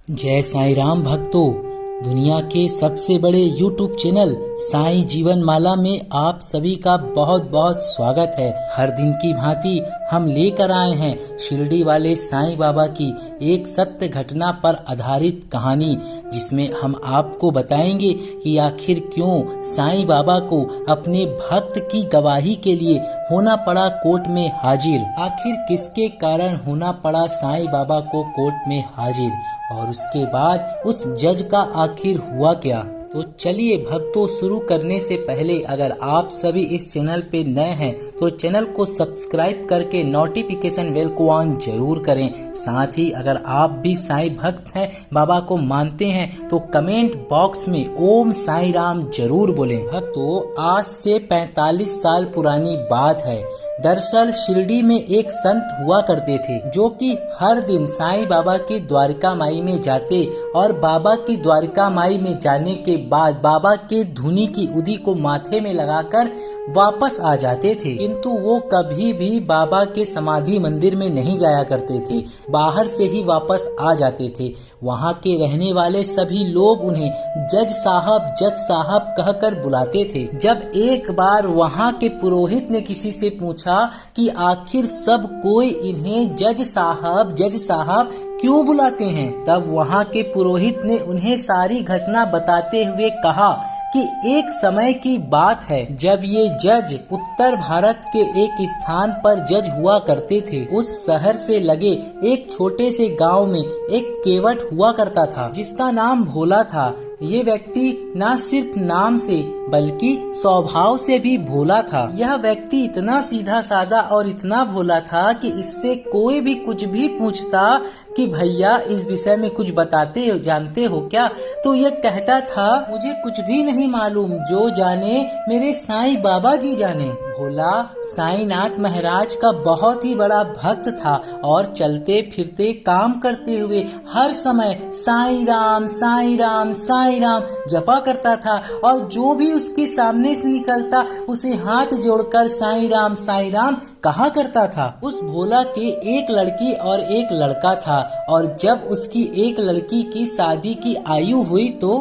जय साईं राम भक्तों। दुनिया के सबसे बड़े YouTube चैनल साईं जीवन माला में आप सभी का बहुत बहुत स्वागत है। हर दिन की भांति हम लेकर आए हैं शिरडी वाले साईं बाबा की एक सत्य घटना पर आधारित कहानी, जिसमें हम आपको बताएंगे कि आखिर क्यों साईं बाबा को अपने भक्त की गवाही के लिए होना पड़ा कोर्ट में हाजिर। आखिर किसके कारण होना पड़ा साईं बाबा को कोर्ट में हाजिर, और उसके बाद उस जज का आखिर हुआ क्या। तो चलिए भक्तों, शुरू करने से पहले अगर आप सभी इस चैनल पे नए हैं तो चैनल को सब्सक्राइब करके नोटिफिकेशन बेल को ऑन जरूर करें। साथ ही अगर आप भी साईं भक्त हैं, बाबा को मानते हैं, तो कमेंट बॉक्स में ओम साईं राम जरूर बोलें। भक्तों, आज से 45 साल पुरानी बात है। दरअसल शिरडी में एक संत हुआ करते थे जो कि हर दिन साईं बाबा की द्वारका माई में जाते और बाबा की द्वारका माई में जाने के बाद बाबा के धुनी की उदी को माथे में लगाकर वापस आ जाते थे। किंतु वो कभी भी बाबा के समाधि मंदिर में नहीं जाया करते थे, बाहर से ही वापस आ जाते थे। वहाँ के रहने वाले सभी लोग उन्हें जज साहब कहकर बुलाते थे। जब एक बार वहाँ के पुरोहित ने किसी से पूछा कि आखिर सब कोई इन्हें जज साहब क्यों बुलाते हैं, तब वहाँ के पुरोहित ने उन्हें सारी घटना बताते हुए कहा कि एक समय की बात है जब ये जज उत्तर भारत के एक स्थान पर जज हुआ करते थे। उस शहर से लगे एक छोटे से गांव में एक केवट हुआ करता था जिसका नाम भोला था। ये व्यक्ति न सिर्फ नाम से बल्कि स्वभाव से भी भोला था। यह व्यक्ति इतना सीधा साधा और इतना भोला था कि इससे कोई भी कुछ भी पूछता कि भैया इस विषय में कुछ बताते हो, जानते हो क्या, तो ये कहता था मुझे कुछ भी नहीं मालूम, जो जाने मेरे साईं बाबा जी जाने। भोला साईनाथ महाराज का बहुत ही बड़ा भक्त था और चलते फिरते काम करते हुए हर समय साईं राम जपा करता था, और जो भी उसके सामने से निकलता उसे हाथ जोड़कर साईं राम कहा करता था। उस भोला के एक लड़की और एक लड़का था, और जब उसकी एक लड़की की शादी की आयु हुई तो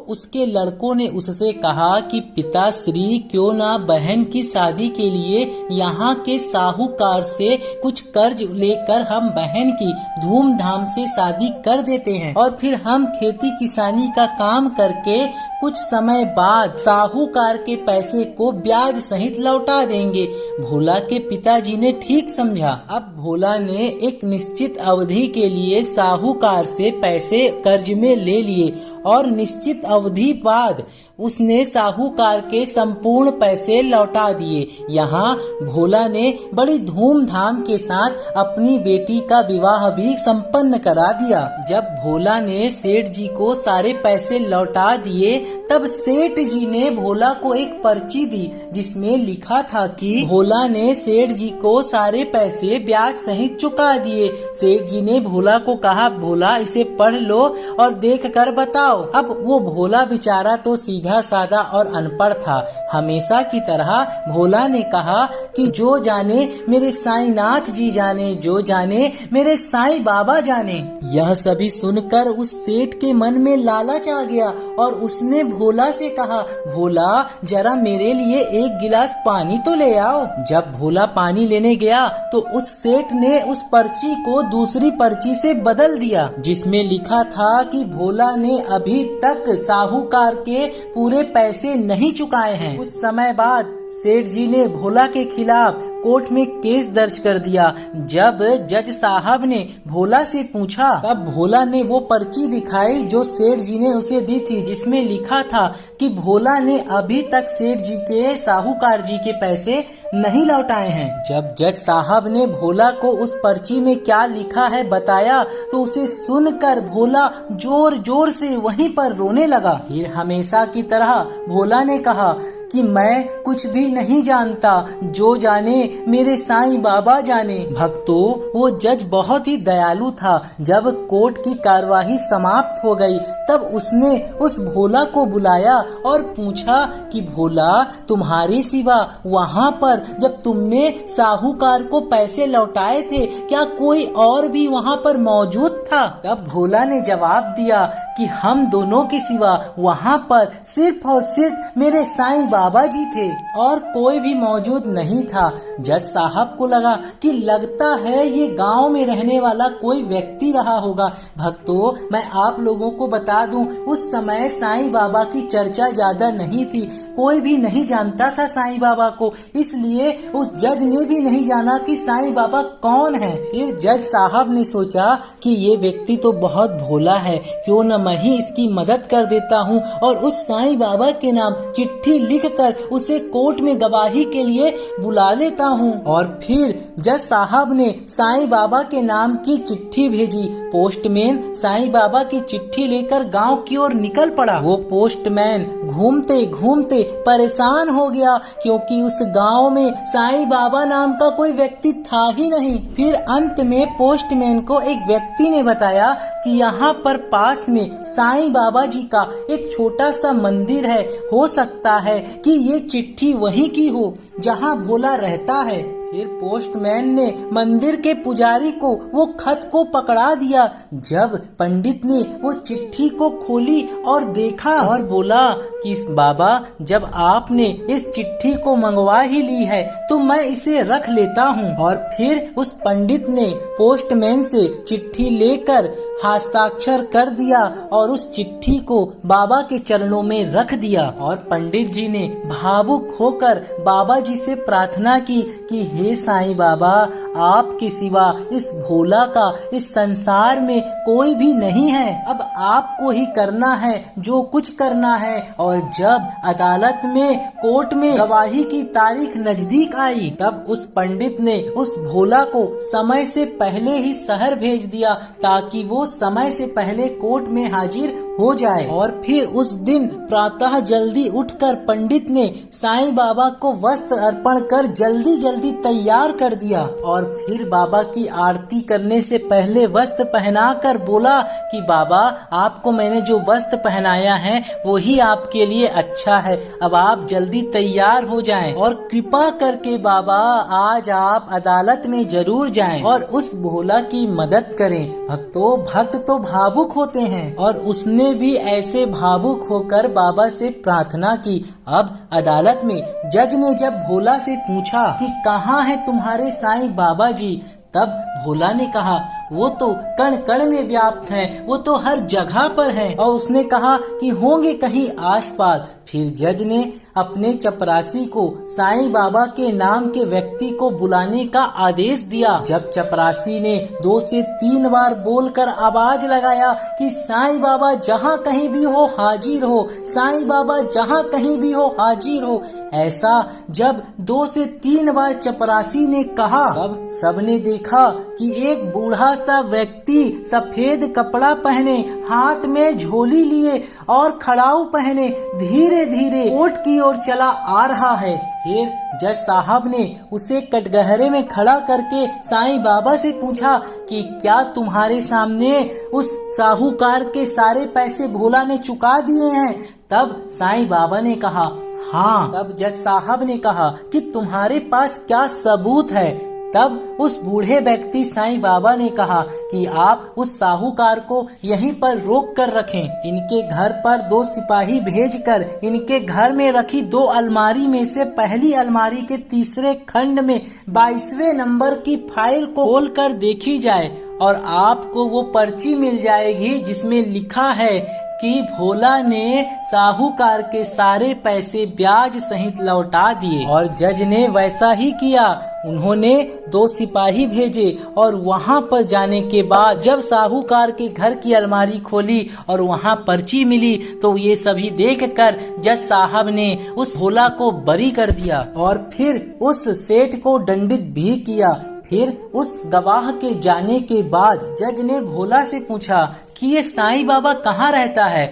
उसके लड़कों ने उससे कहा कि पिताश्री क्यों ना बहन की शादी के लिए यहाँ के साहूकार से कुछ कर्ज लेकर हम बहन की धूमधाम से शादी कर देते हैं, और फिर हम खेती किसानी का काम करके कुछ समय बाद साहूकार के पैसे को ब्याज सहित लौटा देंगे। भोला के पिताजी ने ठीक समझा। अब भोला ने एक निश्चित अवधि के लिए साहूकार से पैसे कर्ज में ले लिए और निश्चित अवधि बाद उसने साहूकार के संपूर्ण पैसे लौटा दिए। यहाँ भोला ने बड़ी धूमधाम के साथ अपनी बेटी का विवाह भी संपन्न करा दिया। जब भोला ने सेठ जी को सारे पैसे लौटा दिए, तब सेठ जी ने भोला को एक पर्ची दी जिसमें लिखा था कि भोला ने सेठ जी को सारे पैसे ब्याज सहित चुका दिए। सेठ जी ने भोला को कहा, भोला इसे पढ़ लो और देख कर बताओ। अब वो भोला बेचारा तो सीधा साधा और अनपढ़ था। हमेशा की तरह भोला ने कहा कि जो जाने मेरे साईनाथ जी जाने, जो जाने मेरे साईं बाबा जाने। यह सभी सुनकर उस सेठ के मन में लालच आ गया और उसने भोला से कहा, भोला जरा मेरे लिए एक गिलास पानी तो ले आओ। जब भोला पानी लेने गया तो उस सेठ ने उस पर्ची को दूसरी पर्ची से बदल दिया जिसमें लिखा था कि भोला ने अभी तक साहूकार के पूरे पैसे नहीं चुकाए हैं। कुछ समय बाद सेठ जी ने भोला के खिलाफ कोर्ट में केस दर्ज कर दिया। जब जज साहब ने भोला से पूछा, तब भोला ने वो पर्ची दिखाई जो सेठ जी ने उसे दी थी, जिसमें लिखा था कि भोला ने अभी तक सेठ जी के साहूकार जी के पैसे नहीं लौटाए हैं। जब जज साहब ने भोला को उस पर्ची में क्या लिखा है बताया, तो उसे सुनकर भोला जोर जोर से वहीं पर रोने लगा। फिर हमेशा की तरह भोला ने कहा कि मैं कुछ भी नहीं जानता, जो जाने मेरे साईं बाबा जाने। भक्तों, वो जज बहुत ही दयालु था। जब कोर्ट की कार्यवाही समाप्त हो गई तब उसने उस भोला को बुलाया और पूछा कि भोला, तुम्हारे सिवा वहाँ पर जब तुमने साहूकार को पैसे लौटाए थे, क्या कोई और भी वहाँ पर मौजूद था? तब भोला ने जवाब दिया कि हम दोनों के सिवा वहाँ पर सिर्फ और सिर्फ मेरे साईं बाबा जी थे और कोई भी मौजूद नहीं था। जज साहब को लगा कि लगता है ये गांव में रहने वाला कोई व्यक्ति रहा होगा। भक्तों, मैं आप लोगों को बता दूं, उस समय साईं बाबा की चर्चा ज्यादा नहीं थी, कोई भी नहीं जानता था साईं बाबा को, इसलिए उस जज ने भी नहीं जाना कि साईं बाबा कौन है। फिर जज साहब ने सोचा कि ये व्यक्ति तो बहुत भोला है, क्यों न मैं ही इसकी मदद कर देता हूँ और उस साईं बाबा के नाम चिट्ठी लिखकर उसे कोर्ट में गवाही के लिए बुला लेता हूँ। और फिर जज साहब ने साईं बाबा के नाम की चिट्ठी भेजी। पोस्टमैन साईं बाबा की चिट्ठी लेकर गांव की ओर निकल पड़ा। वो पोस्टमैन घूमते घूमते परेशान हो गया, क्योंकि उस गांव में साईं बाबा नाम का कोई व्यक्ति था ही नहीं। फिर अंत में पोस्टमैन को एक व्यक्ति ने बताया कि यहाँ पर पास में साईं बाबा जी का एक छोटा सा मंदिर है, हो सकता है कि ये चिट्ठी वहीं की हो जहाँ भोला रहता है। फिर पोस्टमैन ने मंदिर के पुजारी को वो खत को पकड़ा दिया। जब पंडित ने वो चिट्ठी को खोली और देखा और बोला कि बाबा, जब आपने इस चिट्ठी को मंगवा ही ली है तो मैं इसे रख लेता हूँ। और फिर उस पंडित ने पोस्टमैन से चिट्ठी लेकर हस्ताक्षर कर दिया और उस चिट्ठी को बाबा के चरणों में रख दिया। और पंडित जी ने भावुक होकर बाबा जी से प्रार्थना की कि हे साईं बाबा, आपके सिवा इस भोला का इस संसार में कोई भी नहीं है, अब आपको ही करना है जो कुछ करना है। और जब अदालत में कोर्ट में गवाही की तारीख नजदीक आई तब उस पंडित ने उस भोला को समय से पहले ही शहर भेज दिया ताकि वो समय से पहले कोर्ट में हाजिर हो जाए। और फिर उस दिन प्रातः जल्दी उठकर पंडित ने साईं बाबा को वस्त्र अर्पण कर जल्दी जल्दी तैयार कर दिया और फिर बाबा की आरती करने से पहले वस्त्र पहनाकर बोला कि बाबा, आपको मैंने जो वस्त्र पहनाया है वो ही आपके लिए अच्छा है, अब आप जल्दी तैयार हो जाएं और कृपा करके बाबा आज आप अदालत में जरूर जाएं और उस भोला की मदद करें। भक्तों, भक्त तो भावुक होते हैं और उसने भी ऐसे भावुक होकर बाबा से प्रार्थना की। अब अदालत में जज ने जब भोला से पूछा कि कहाँ है तुम्हारे साईं बाबा जी, तब भोला ने कहा वो तो कण कण में व्याप्त हैं, वो तो हर जगह पर हैं। और उसने कहा कि होंगे कहीं आसपास। फिर जज ने अपने चपरासी को साईं बाबा के नाम के व्यक्ति को बुलाने का आदेश दिया। जब चपरासी ने 2 से 3 बार बोलकर आवाज लगाया कि साईं बाबा जहाँ कहीं भी हो हाजिर हो, साईं बाबा जहाँ कहीं भी हो हाजिर हो, ऐसा जब 2 से 3 बार चपरासी ने कहा तब सबने देखा कि एक बूढ़ा सा व्यक्ति सफेद कपड़ा पहने, हाथ में झोली लिए और खड़ाऊ पहने धीरे धीरे कोर्ट की ओर चला आ रहा है। फिर जज साहब ने उसे कटघरे में खड़ा करके साईं बाबा से पूछा कि क्या तुम्हारे सामने उस साहूकार के सारे पैसे भोला ने चुका दिए हैं? तब साईं बाबा ने कहा हाँ। तब जज साहब ने कहा कि तुम्हारे पास क्या सबूत है? तब उस बूढ़े व्यक्ति साईं बाबा ने कहा कि आप उस साहूकार को यहीं पर रोक कर रखें। इनके घर पर 2 सिपाही भेजकर इनके घर में रखी 2 अलमारी में से पहली अलमारी के तीसरे खंड में 22वें नंबर की फाइल को खोलकर देखी जाए और आपको वो पर्ची मिल जाएगी जिसमें लिखा है कि भोला ने साहूकार के सारे पैसे ब्याज सहित लौटा दिए। और जज ने वैसा ही किया। उन्होंने 2 सिपाही भेजे और वहां पर जाने के बाद जब साहूकार के घर की अलमारी खोली और वहां पर्ची मिली तो ये सभी देखकर जज साहब ने उस भोला को बरी कर दिया और फिर उस सेठ को दंडित भी किया। फिर उस गवाह के जाने के बाद जज ने भोला से पूछा कि ये साईं बाबा कहाँ रहता है?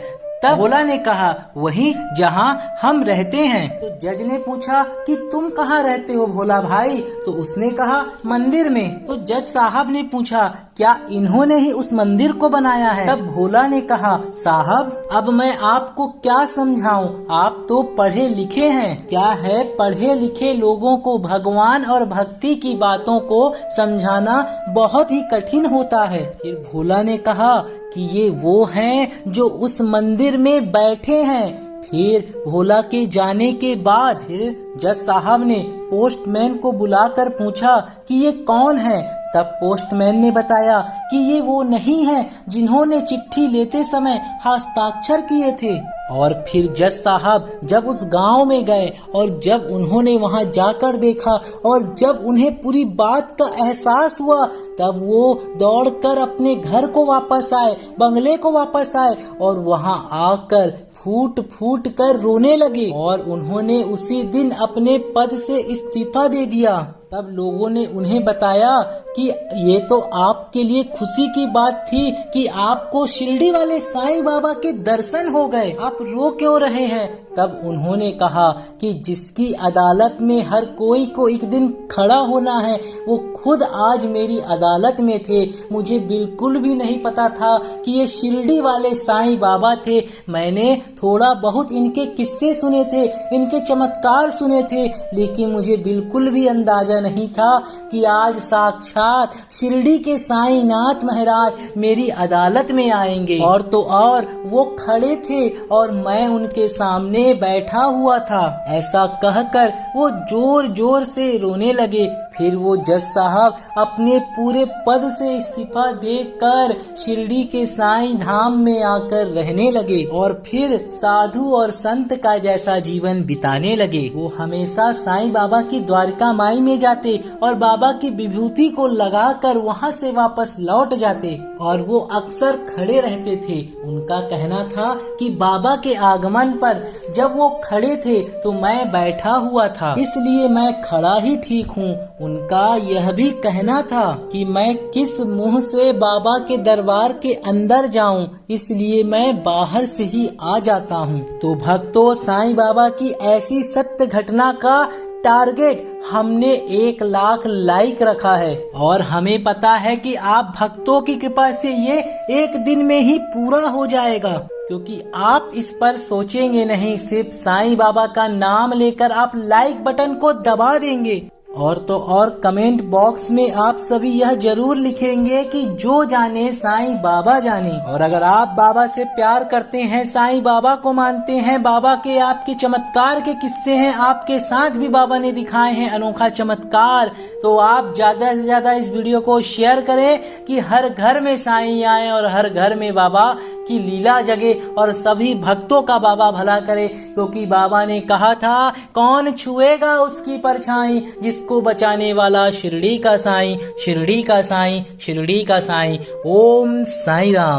तब भोला ने कहा, वहीं जहाँ हम रहते हैं। तो जज ने पूछा कि तुम कहाँ रहते हो भोला भाई? तो उसने कहा, मंदिर में। तो जज साहब ने पूछा, क्या इन्होंने ही उस मंदिर को बनाया है? तब भोला ने कहा, साहब अब मैं आपको क्या समझाऊं, आप तो पढ़े लिखे हैं। क्या है, पढ़े लिखे लोगों को भगवान और भक्ति की बातों को समझाना बहुत ही कठिन होता है। फिर भोला ने कहा कि ये वो हैं जो उस मंदिर में बैठे हैं। फिर भोला के जाने के बाद फिर जज साहब ने पोस्टमैन को बुलाकर पूछा कि ये कौन है? तब पोस्टमैन ने बताया कि ये वो नहीं है जिन्होंने चिट्ठी लेते समय हस्ताक्षर किए थे। और फिर जज साहब जब उस गांव में गए और जब उन्होंने वहां जाकर देखा और जब उन्हें पूरी बात का एहसास हुआ, तब वो दौड़कर अपने घर को वापस आए, बंगले को वापस आए और वहां आकर फूट फूट कर रोने लगे और उन्होंने उसी दिन अपने पद से इस्तीफा दे दिया। तब लोगों ने उन्हें बताया कि ये तो आपके लिए खुशी की बात थी कि आपको शिरडी वाले साईं बाबा के दर्शन हो गए, आप रो क्यों रहे हैं? तब उन्होंने कहा कि जिसकी अदालत में हर कोई को एक दिन खड़ा होना है, वो खुद आज मेरी अदालत में थे। मुझे बिल्कुल भी नहीं पता था कि ये शिरडी वाले साईं बाबा थे। मैंने थोड़ा बहुत इनके किस्से सुने थे, इनके चमत्कार सुने थे, लेकिन मुझे बिल्कुल भी अंदाजा नहीं था कि आज साक्षात शिरडी के साईनाथ महाराज मेरी अदालत में आएंगे। और तो और वो खड़े थे और मैं उनके सामने बैठा हुआ था। ऐसा कहकर वो जोर जोर से रोने लगे। फिर वो जज साहब अपने पूरे पद से इस्तीफा देकर शिरडी के साईं धाम में आकर रहने लगे और फिर साधु और संत का जैसा जीवन बिताने लगे। वो हमेशा साईं बाबा की द्वारका माई में जाते और बाबा की विभूति को लगाकर वहां से वापस लौट जाते और वो अक्सर खड़े रहते थे। उनका कहना था कि बाबा के आगमन पर जब वो खड़े थे तो मैं बैठा हुआ था, इसलिए मैं खड़ा ही ठीक हूँ। उनका यह भी कहना था कि मैं किस मुंह से बाबा के दरबार के अंदर जाऊं, इसलिए मैं बाहर से ही आ जाता हूं। तो भक्तों, साईं बाबा की ऐसी सत्य घटना का टारगेट हमने 1 लाख लाइक रखा है और हमें पता है कि आप भक्तों की कृपा से ये 1 दिन में ही पूरा हो जाएगा, क्योंकि आप इस पर सोचेंगे नहीं, सिर्फ साईं बाबा का नाम लेकर आप लाइक बटन को दबा देंगे। और तो और कमेंट बॉक्स में आप सभी यह जरूर लिखेंगे कि जो जाने साईं बाबा जाने। और अगर आप बाबा से प्यार करते हैं, साईं बाबा को मानते हैं, बाबा के आपके चमत्कार के किस्से हैं, आपके साथ भी बाबा ने दिखाए हैं अनोखा चमत्कार, तो आप ज्यादा से ज्यादा इस वीडियो को शेयर करें कि हर घर में साईं आए और हर घर में बाबा की लीला जगे और सभी भक्तों का बाबा भला करे। क्योंकि बाबा ने कहा था, कौन छुएगा उसकी परछाई, जिसको बचाने वाला शिरडी का साईं, शिरडी का साईं, शिरडी का साईं। ओम साईं राम।